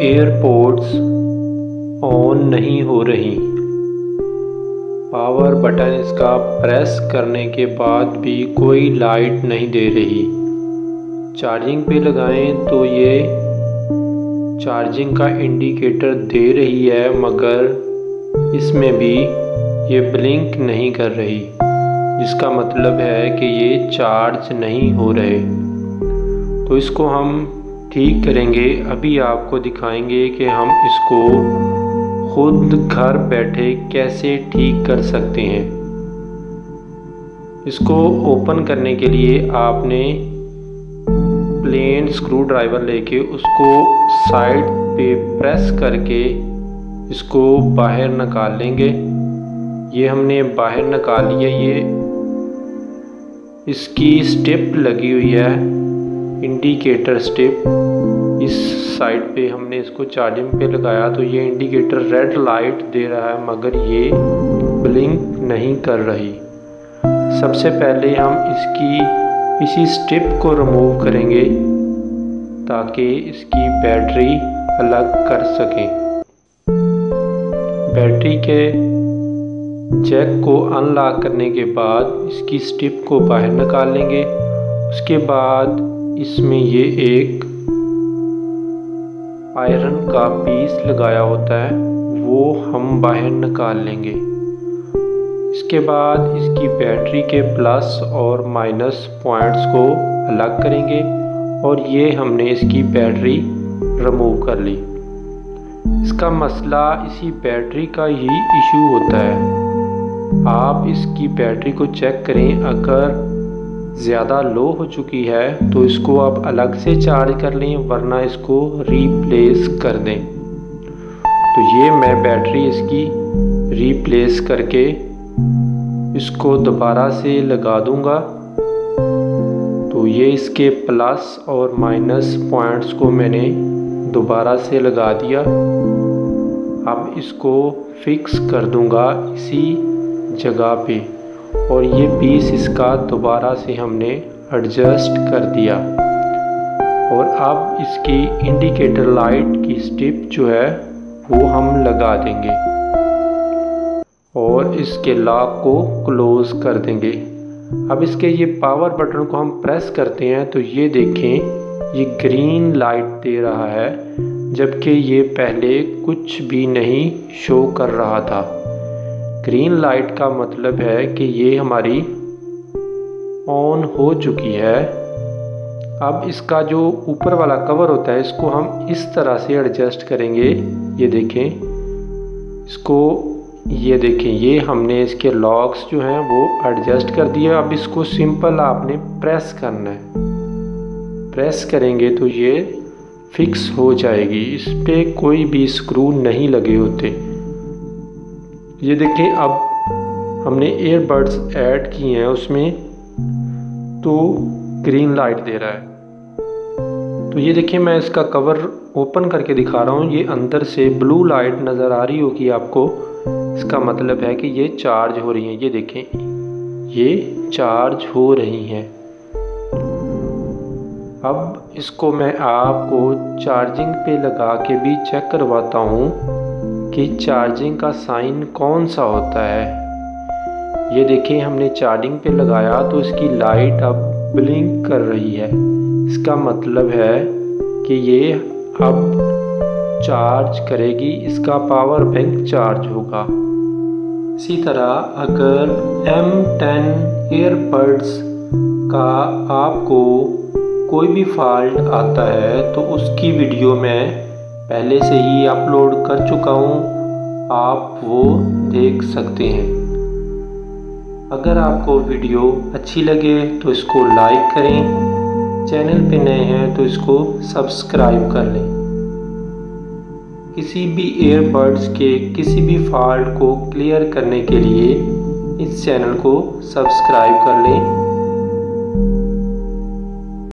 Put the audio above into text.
AirPods on नहीं हो रही। पावर बटन इसका प्रेस करने के बाद भी कोई लाइट नहीं दे रही। चार्जिंग पे लगाएं तो ये चार्जिंग का इंडिकेटर दे रही है, मगर इसमें भी ये ब्लिंक नहीं कर रही, जिसका मतलब है कि ये चार्ज नहीं हो रहे। तो इसको हम ठीक करेंगे। अभी आपको दिखाएंगे कि हम इसको खुद घर बैठे कैसे ठीक कर सकते हैं। इसको ओपन करने के लिए आपने प्लेन स्क्रू ड्राइवर लेके उसको साइड पे प्रेस करके इसको बाहर निकाल लेंगे। ये हमने बाहर निकाल लिया। ये इसकी स्टेप लगी हुई है, इंडिकेटर स्टेप। इस साइड पे हमने इसको चार्जिंग पे लगाया तो ये इंडिकेटर रेड लाइट दे रहा है, मगर ये ब्लिंक नहीं कर रही। सबसे पहले हम इसी स्टेप को रिमूव करेंगे ताकि इसकी बैटरी अलग कर सकें। बैटरी के जैक को अनलॉक करने के बाद इसकी स्टिप को बाहर निकाल लेंगे। उसके बाद इसमें ये एक आयरन का पीस लगाया होता है, वो हम बाहर निकाल लेंगे। इसके बाद इसकी बैटरी के प्लस और माइनस पॉइंट्स को अलग करेंगे और ये हमने इसकी बैटरी रिमूव कर ली। इसका मसला इसी बैटरी का ही इशू होता है। आप इसकी बैटरी को चेक करें, अगर ज़्यादा लो हो चुकी है तो इसको आप अलग से चार्ज कर लें, वरना इसको रिप्लेस कर दें। तो ये मैं बैटरी इसकी रिप्लेस करके इसको दोबारा से लगा दूंगा। तो ये इसके प्लस और माइनस पॉइंट्स को मैंने दोबारा से लगा दिया। अब इसको फिक्स कर दूंगा इसी जगह पे, और ये पीस इसका दोबारा से हमने एडजस्ट कर दिया। और अब इसकी इंडिकेटर लाइट की स्टिप जो है वो हम लगा देंगे और इसके लॉक को क्लोज कर देंगे। अब इसके ये पावर बटन को हम प्रेस करते हैं तो ये देखें, ये ग्रीन लाइट दे रहा है, जबकि ये पहले कुछ भी नहीं शो कर रहा था। ग्रीन लाइट का मतलब है कि ये हमारी ऑन हो चुकी है। अब इसका जो ऊपर वाला कवर होता है इसको हम इस तरह से एडजस्ट करेंगे। ये देखें इसको, ये देखें, ये हमने इसके लॉक्स जो हैं वो एडजस्ट कर दिया। अब इसको सिंपल आपने प्रेस करना है। प्रेस करेंगे तो ये फिक्स हो जाएगी। इस पे कोई भी स्क्रू नहीं लगे होते। ये देखें, अब हमने ईयरबड्स ऐड किए हैं उसमें, तो ग्रीन लाइट दे रहा है। तो ये देखिए, मैं इसका कवर ओपन करके दिखा रहा हूँ। ये अंदर से ब्लू लाइट नज़र आ रही होगी आपको। इसका मतलब है कि ये चार्ज हो रही हैं। ये देखें, ये चार्ज हो रही हैं। अब इसको मैं आपको चार्जिंग पे लगा के भी चेक करवाता हूँ कि चार्जिंग का साइन कौन सा होता है। ये देखें, हमने चार्जिंग पे लगाया तो इसकी लाइट अब ब्लिंक कर रही है। इसका मतलब है कि ये अब चार्ज करेगी, इसका पावर बैंक चार्ज होगा। इसी तरह अगर M10 ईयरबड्स का आपको कोई भी फॉल्ट आता है तो उसकी वीडियो मैं पहले से ही अपलोड कर चुका हूँ, आप वो देख सकते हैं। अगर आपको वीडियो अच्छी लगे तो इसको लाइक करें, चैनल पे नए हैं तो इसको सब्सक्राइब कर लें। किसी भी ईयरबड्स के किसी भी फॉल्ट को क्लियर करने के लिए इस चैनल को सब्सक्राइब कर लें